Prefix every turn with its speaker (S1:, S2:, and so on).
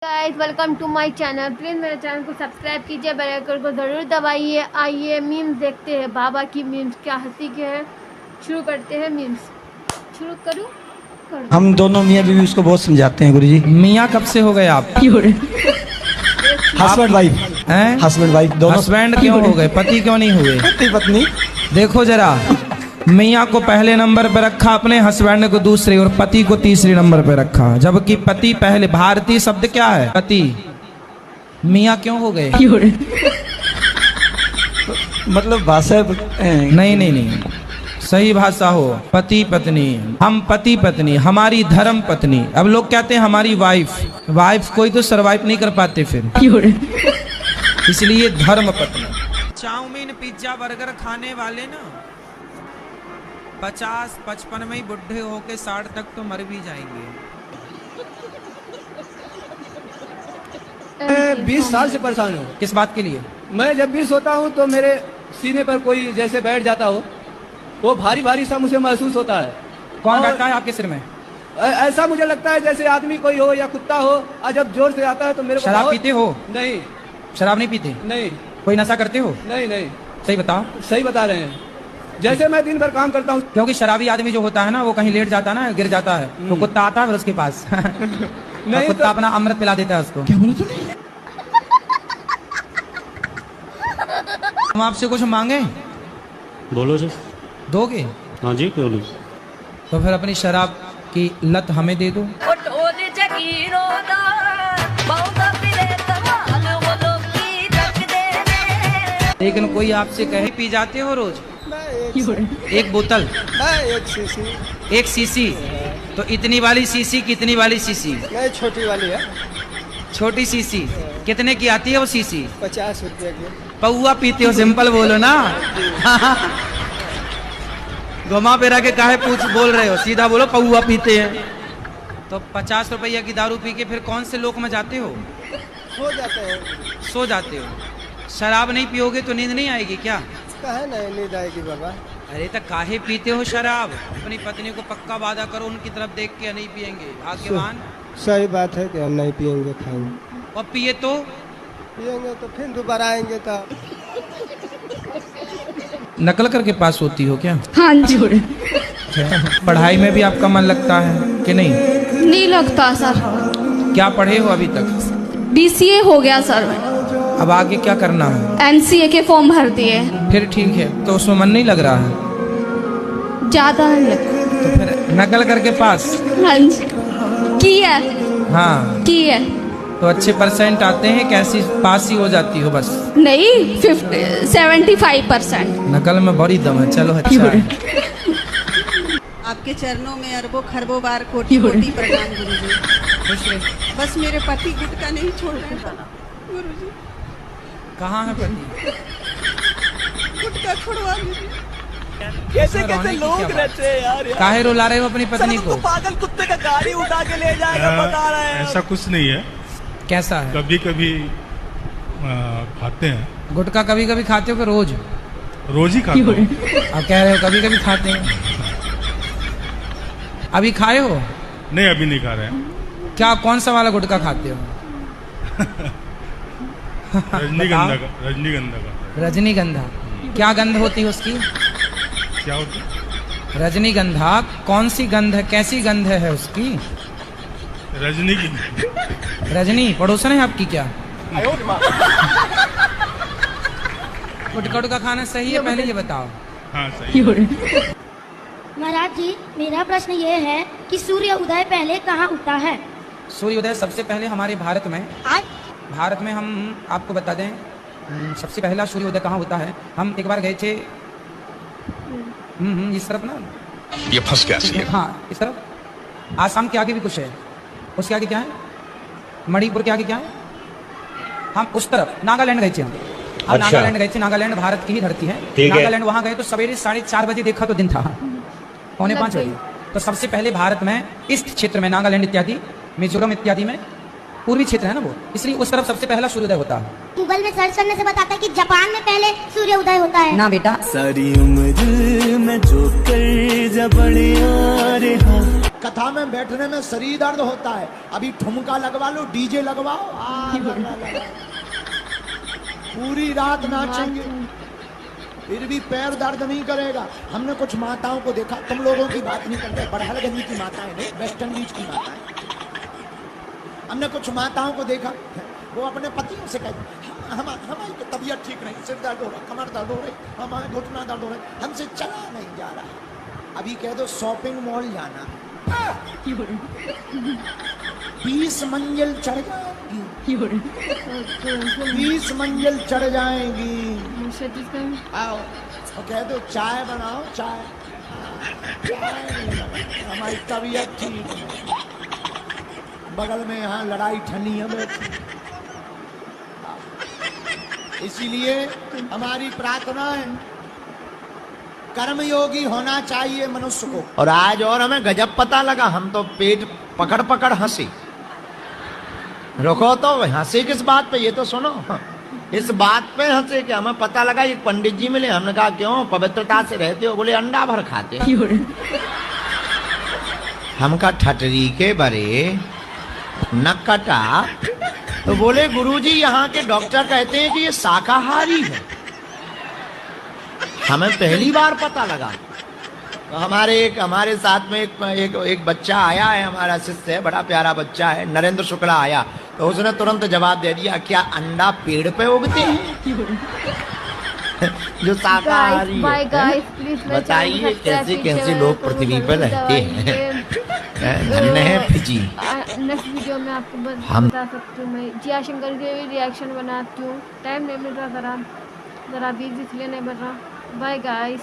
S1: Guys welcome to my channel. Please मेरे channel को subscribe कीजिए, बेल आइकन को ज़रूर दबाइए। आइए मीम्स देखते हैं। बाबा की मीम्स क्या हंसी के हैं। शुरू करते हैं मीम्स। शुरू करूँ?
S2: हम दोनों मियाँ बीवी उसको बहुत समझाते हैं गुरुजी।
S3: मियाँ कब से हो गए आप?
S2: हस्बैंड वाइफ
S3: हैं?
S2: हस्बैंड वाइफ दोनों।
S3: हस्बैंड क्यों हो गए, पति क्यों नहीं हुए?
S2: पति पत्नी।
S3: देखो जरा, मियाँ को पहले नंबर पे रखा अपने, हस्बैंड को दूसरे और पति को तीसरे नंबर पे रखा, जबकि पति पहले। भारतीय शब्द क्या है? पति। मियाँ क्यों हो गए?
S2: मतलब भाषा
S3: नहीं नहीं नहीं, सही भाषा हो। पति पत्नी, हम पति पत्नी, हमारी धर्म पत्नी। अब लोग कहते हैं हमारी वाइफ। वाइफ कोई तो सरवाइव नहीं कर पाते फिर, इसलिए धर्म पत्नी। चाउमीन पिज्जा बर्गर खाने वाले ना 50-55 में ही बुढ़े होके 60 तक तो मर भी जाएंगे।
S4: 20 साल से परेशान हूँ।
S3: किस बात के लिए?
S4: मैं जब भी सोता हूँ तो मेरे सीने पर कोई जैसे बैठ जाता हो, वो भारी भारी सा मुझे महसूस होता है।
S3: कौन
S4: और
S3: बैठता है आपके सिर में?
S4: ऐसा मुझे लगता है जैसे आदमी कोई हो या कुत्ता हो, और जब जोर से आता है तो मेरे को
S3: शराब
S4: बहुत-
S3: पीते हो?
S4: नहीं
S3: शराब नहीं पीते?
S4: नहीं
S3: कोई नशा करते हो?
S4: नहीं नहीं,
S3: सही बताओ।
S4: सही बता रहे हैं। जैसे मैं दिन भर काम करता हूँ।
S3: क्योंकि शराबी आदमी जो होता है ना, वो कहीं लेट जाता है ना, गिर जाता है, तो कुत्ता आता है फिर उसके पास
S4: नहीं
S3: कुत्ता
S4: तो-
S3: अपना अमृत पिला देता है उसको। हम आपसे कुछ मांगे,
S5: बोलो जी।
S3: दोगे?
S5: हाँ जी बोलो।
S3: तो फिर अपनी शराब की लत हमें दे दो। लेकिन कोई आपसे कहे पी जाते हो रोज? एक बोतल, एक सीसी। तो इतनी वाली सीसी, कितनी वाली सीसी?
S4: नहीं, छोटी वाली है।
S3: छोटी सीसी कितने की आती है वो सीसी?
S4: 50 रुपये की।
S3: पौआ पीते हो? सिंपल बोलो ना। घुमा फिरा के काहे पूछ बोल रहे हो? सीधा बोलो पौआ पीते हैं। तो 50 रुपया की दारू पी के फिर कौन से लोक में जाते हो?
S4: सो जाते हैं।
S3: सो जाते हो। शराब नहीं पियोगे तो नींद नहीं आएगी क्या?
S4: कहे नहीं नींद आएगी बाबा।
S3: अरे तो काहे पीते हो शराब? अपनी पत्नी को पक्का वादा करो, उनकी तरफ देख के नहीं पियेंगे। भाग्यवान।
S4: सही बात है कि हम नहीं पियेंगे, खाएंगे।
S3: और पिए तो
S4: पियेंगे तो फिर दोबारा आएंगे तो।
S3: नकल करके पास होती हो क्या?
S6: हाँ जी।
S3: पढ़ाई में भी आपका मन लगता है कि नहीं?
S6: नहीं लगता सर।
S3: क्या पढ़े हो अभी तक?
S6: BCA हो गया सर। मैं
S3: अब आगे क्या करना है?
S6: NCA के फॉर्म भर दिए।
S3: फिर ठीक है, तो उसमें मन नहीं लग रहा है?
S6: ज्यादा नहीं लगता।
S3: तो फिर नकल करके पास?
S6: हाँ जी, की है।
S3: हाँ,
S6: की है।
S3: तो अच्छे परसेंट आते हैं, कैसी पास ही हो जाती हो बस?
S6: नहीं, 75%।
S3: नकल में बड़ी दम है। चलो अच्छा है।
S7: आपके चरणों में अरबों खरबों बार कोटि कोटि प्रणाम गुरुजी। बस मेरे पति गुटका नहीं छोड़ रहे गुरुजी।
S3: कहाँ है पति?
S7: गुटका छुड़वा दीजिए।
S4: कैसे
S3: रोने
S4: कैसे
S3: की
S4: लोग
S3: क्या बात?
S4: रहते हैं यार।
S3: काहे रुला रहे हो अपनी पत्नी को?
S4: पागल कुत्ते का गाड़ी उठा के ले जाएगा, बता रहे हैं।
S8: ऐसा कुछ नहीं है,
S3: कैसा है?
S8: कभी कभी खाते हैं।
S3: गुटखा कभी कभी खाते हो कि रोज?
S8: रोज ही खाते हैं।
S3: अब कह रहे हो कभी कभी खाते हैं। अभी खाए हो?
S8: नहीं, अभी नहीं खा रहे हैं।
S3: क्या, कौन सा वाला गुटखा खाते हो?
S8: रजनीगंधा का। रजनीगंधा का।
S3: रजनीगंधा। क्या गंध होती है उसकी?
S8: क्या होता है?
S3: रजनीगंधा कौन सी गंध है, कैसी गंध है उसकी?
S8: रजनी की।
S3: रजनी पड़ोसन है आपकी क्या? गुटखा उटखा खाना सही है? पहले ये बताओ।
S8: हाँ सही है।
S9: महाराज जी, मेरा प्रश्न ये है कि सूर्य उदय पहले कहाँ उगता है?
S3: सूर्योदय सबसे पहले हमारे भारत में। भारत में हम आपको बता दें, सबसे पहला सूर्योदय कहाँ होता है। हम एक बार गए थे इस तरफ ना,
S10: ये फंस गया सी।
S3: हाँ इस तरफ, आसाम के आगे भी कुछ है, उसके आगे क्या है, मणिपुर के आगे क्या है, हम उस तरफ नागालैंड गए थे। हम
S10: अच्छा।
S3: नागालैंड गए थे। नागालैंड भारत की ही धरती है। नागालैंड वहाँ गए तो सवेरे 4:30 बजे देखा तो दिन था 4:45 बजे। तो सबसे पहले भारत में इस क्षेत्र में, नागालैंड इत्यादि, मिजोरम इत्यादि में, पूर्वी क्षेत्र है ना वो, इसलिए उस तरफ सबसे पहला सूर्योदय होता है।
S9: गूगल में सर्च करने से बताता है कि जापान में पहले सूर्य उदय होता है।
S3: ना बेटा,
S2: सारी उम्र में जो कर जब बड़े आ रहा
S11: कथा में बैठने में शरीर दर्द होता है, अभी ठुमका लगवा लो, डीजे लगवाओ, पूरी रात नाचेंगे फिर भी पैर दर्द नहीं करेगा। हमने कुछ माताओं को देखा, तुम लोगों की बात नहीं करते, बड़हलगंज की माताएं नहीं, वेस्ट इंडीज की माताएं, हमने कुछ माताओं को देखा, वो अपने पतियों से कहती हमारी तो तबीयत ठीक नहीं, सिर दर्द हो रहा, कमर दर्द हो रही, हमारे घुटना दर्द हो रहा, हमसे चला नहीं जा रहा। अभी कह दो शॉपिंग मॉल जाना, 20 मंजिल चढ़ जाएंगी, 20 मंजिल चढ़ जाएंगी। आओ और कह दो चाय बनाओ, चाय हमारी तबीयत ठीक नहीं, बगल में यहाँ लड़ाई ठनी है बैठी। इसीलिए हमारी प्रार्थना है, कर्मयोगी होना चाहिए मनुष्य को। और आज और हमें गजब पता लगा, हम तो पेट पकड़ पकड़ हंसी। रुको तो हंसी किस बात पे, ये तो सुनो। इस बात पे हंसे कि हमें पता लगा एक पंडित जी मिले, हमने कहा क्यों पवित्रता से रहते हो? बोले अंडा भर खाते। हम कहा ठटरी के बरे न कटा, तो बोले गुरुजी यहाँ के डॉक्टर कहते हैं कि ये शाकाहारी है। हमें पहली बार पता लगा। तो हमारे साथ में एक बच्चा आया है, हमारा शिष्य है, बड़ा प्यारा बच्चा है, नरेंद्र शुक्ला आया, तो उसने तुरंत जवाब दे दिया, क्या अंडा पेड़ पे उगते हैं? जो शाकाहारी है। बताइए कैसे कैसे लोग पृथ्वी पर रहते हैं। धन्य है फिजी।
S1: नेक्स्ट वीडियो में आपको बता सकती हूँ मैं जिया शंकर के रिएक्शन बनाती हूँ, टाइम नहीं मिल रहा, ज़रा बिजी इसलिए नहीं बन रहा। Bye guys.